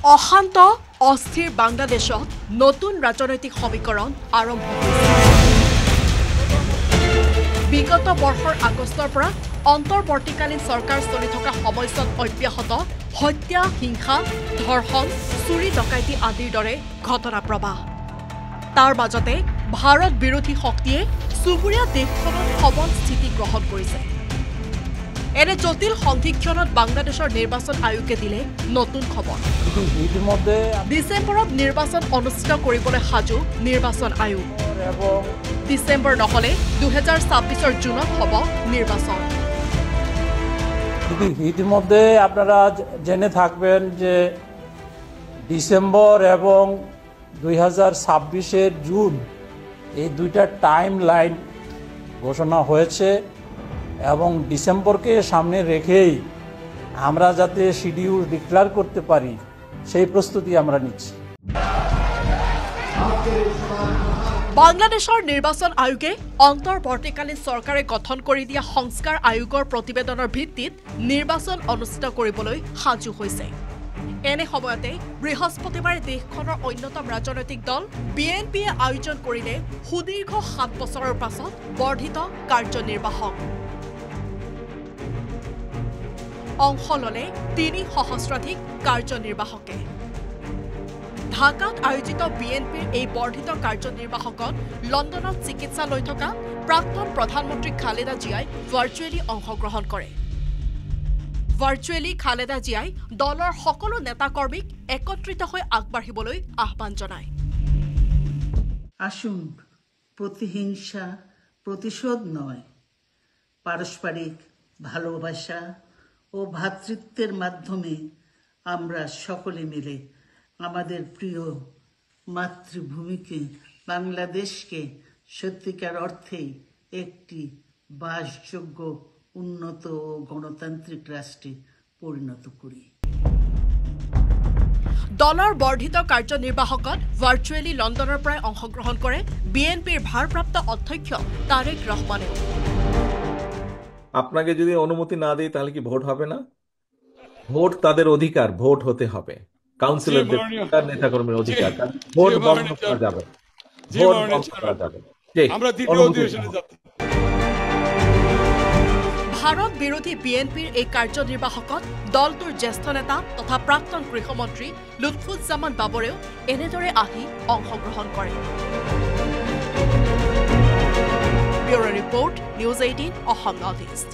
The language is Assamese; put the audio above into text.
অশান্ত অস্থিৰ বাংলাদেশত নতুন ৰাজনৈতিক সমীকৰণ আৰম্ভ হৈছে। বিগত বৰ্ষৰ আগষ্টৰ পৰা অন্তৰ্বৰ্তীকালীন চৰকাৰ চলি থকা সময়ছোৱাত অব্যাহত হত্যা, হিংসা, ধৰ্ষণ, চুৰি ডকাইতি আদিৰ দৰে ঘটনা প্ৰবাহ। তাৰ মাজতে ভাৰত বিৰোধী শক্তিয়ে চুবুৰীয়া দেশখনত সবল স্থিতি গ্ৰহণ কৰিছে। এনে জটিল সন্ধিক্ষণত বাংলাদেশৰ নিৰ্বাচন আয়োগে দিলে নতুন খবৰ। ডিচেম্বৰত নিৰ্বাচন অনুষ্ঠিত কৰিবলৈ সাজু নিৰ্বাচন আয়োগ। ডিচেম্বৰ নহলে 2026 জুনত হ'ব নিৰ্বাচন। ইতিমধ্যে আপনারা জেনে থাকবেন যে ডিসেম্বর এবং 2026 জুন এই দুইটা টাইম লাইন ঘোষণা হয়েছে এবং ডিসেম্বরকে সামনে রেখেই আমরা যাতে শিডিউল ডিক্লেয়ার করতে পারি সেই প্রস্তুতি আমরা নিচ্ছি। বাংলাদেশৰ নিৰ্বাচন আয়োগে অন্তৰ্বৰ্তীকালীন চৰকাৰে গঠন কৰি দিয়া সংস্কাৰ আয়োগৰ প্ৰতিবেদনৰ ভিত্তিত নিৰ্বাচন অনুষ্ঠিত কৰিবলৈ সাজু হৈছে। এনে সময়তে বৃহস্পতিবাৰে দেশখনৰ অন্যতম ৰাজনৈতিক দল বিএনপিয়ে আয়োজন কৰিলে সুদীৰ্ঘ 7 বছৰৰ পাছত বৰ্ধিত কাৰ্যনিৰ্বাহক। অংশ ললে 3 সহস্ৰাধিক কাৰ্যনিৰ্বাহকে। ঢাকাত আয়োজিত বিএনপিৰ এই বৰ্ধিত কাৰ্যনিৰ্বাহকত লণ্ডনত চিকিৎসা লৈ থকা প্ৰাক্তন প্ৰধানমন্ত্ৰী খালেদা জিয়াই ভাৰ্চুৱেলি অংশগ্ৰহণ কৰে। ভাৰ্চুৱেলি খালেদা জিয়াই দলৰ সকলো নেতাকৰ্মীক একত্ৰিত হৈ আগবাঢ়িবলৈ আহ্বান জনায়। আসুন প্রতিহিংসা প্রতিশোধ নয়, পারস্পরিক ভালোবাসা ও ভ্রাতৃত্বের মাধ্যমে আমরা সকলে মিলে আমাদের প্রিয় মাতৃভূমিকে বাংলাদেশকে সত্যিকার অর্থেই একটি বাসযোগ্য উন্নত ও গণতান্ত্রিক রাষ্ট্রে পরিণত করি। দলৰ বৰ্ধিত কাৰ্যনিৰ্বাহকত ভাৰ্চুৱেলি লণ্ডনৰ পৰাই অংশগ্ৰহণ কৰে বিএনপিৰ ভাৰপ্ৰাপ্ত অধ্যক্ষ তারেক রহমানেও। আপনাকে যদি অনুমতি না দেয় তাহলে কি ভোট হবে না? ভোট তাদের অধিকার, ভোট হতে হবে। কাউন্সিলরদের অধিকার, নেতাকর্মীর অধিকার, ভোট বন্ধ করা যাবে। ভোট বন্ধ করা যাবে। আমরা দ্বিতীয় অধিবেশনে যাচ্ছি। ভাৰত বিৰোধী বিএনপিৰ এই কাৰ্যনিৰ্বাহকত দলটোৰ জ্যেষ্ঠ নেতা তথা প্ৰাক্তন গৃহমন্ত্ৰী লুৎফুজ্জামান বাবৰেও এনেদৰে আহি অংশগ্ৰহণ কৰে। Bureau' report, news 18 Assam north east.